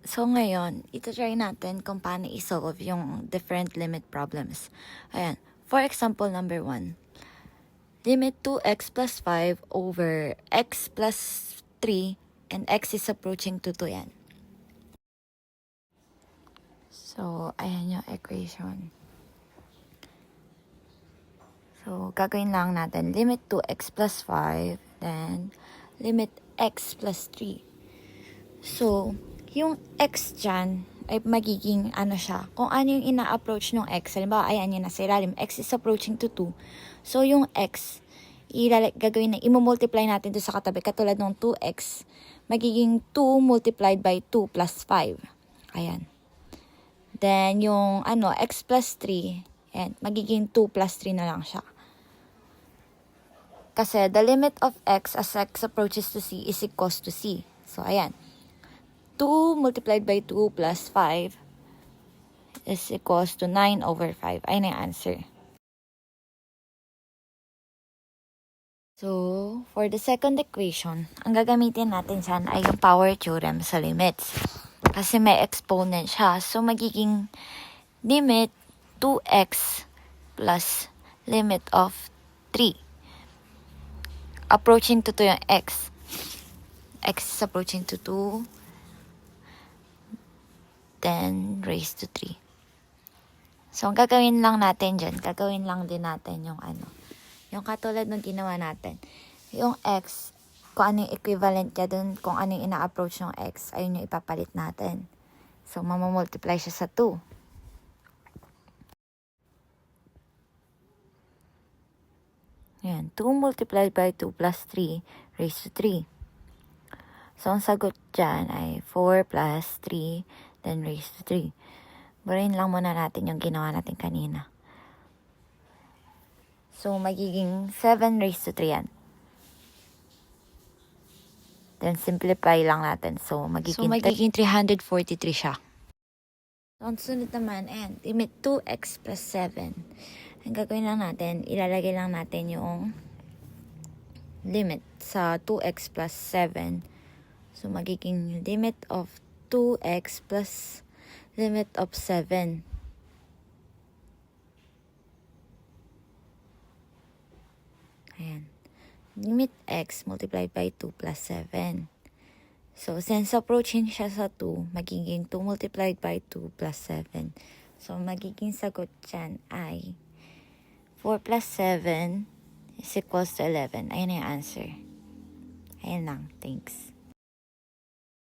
So ngayon, ito-try natin kung paano i-solve yung different limit problems. Ayan. For example, number 1. Limit 2x plus 5 over x plus 3 and x is approaching to 2 yan. So, ayan yung equation. So, gagawin lang natin limit 2x plus 5, then limit x plus 3. So, yung x dyan ay magiging ano siya, kung ano yung ina-approach ng x. Halimbawa, ayan yun na sa ilalim, x is approaching to 2. So, yung x, gagawin na, imumultiply natin to sa katabi. Katulad ng 2x, magiging 2 multiplied by 2 plus 5. Ayan. Then, yung x plus 3, ayan, magiging 2 plus 3 na lang siya. Kasi the limit of x as x approaches to c is equals to c. So, ayan. 2 multiplied by 2 plus 5 is equals to 9 over 5. Ayun yung answer. So, for the second equation, ang gagamitin natin dyan ay yung power theorem sa limits. Kasi may exponent siya. So, magiging limit 2x plus limit of 3. Approaching to 2 yung x. X is approaching to 2. Then, raised to 3. So, ang gagawin lang natin dyan, gagawin lang din natin yung yung katulad ng ginawa natin. Yung x, kung ano yung equivalent niya dun, kung ano yung ina-approach ng x, ayun yung ipapalit natin. So, mamamultiply siya sa 2. Yan, 2 multiplied by 2 plus 3 raised to 3. So, ang sagot dyan ay 4 plus 3, then raised to 3. Burahin lang muna natin yung ginawa natin kanina. So, magiging 7 raised to 3 yan. Then, simplify lang natin. So, magiging 343 siya. So, ang sunod naman, and limit 2x plus 7. Ang gagawin lang natin, ilalagay lang natin yung limit sa 2x plus 7. So, magiging limit of 2x plus limit of 7. Ayan. Limit x multiplied by 2 plus 7. So, since approaching siya sa 2, magiging 2 multiplied by 2 plus 7. So, magiging sagot dyan ay 4 plus 7 is equals to 11. Ayan yung answer. Ayan lang. Thanks.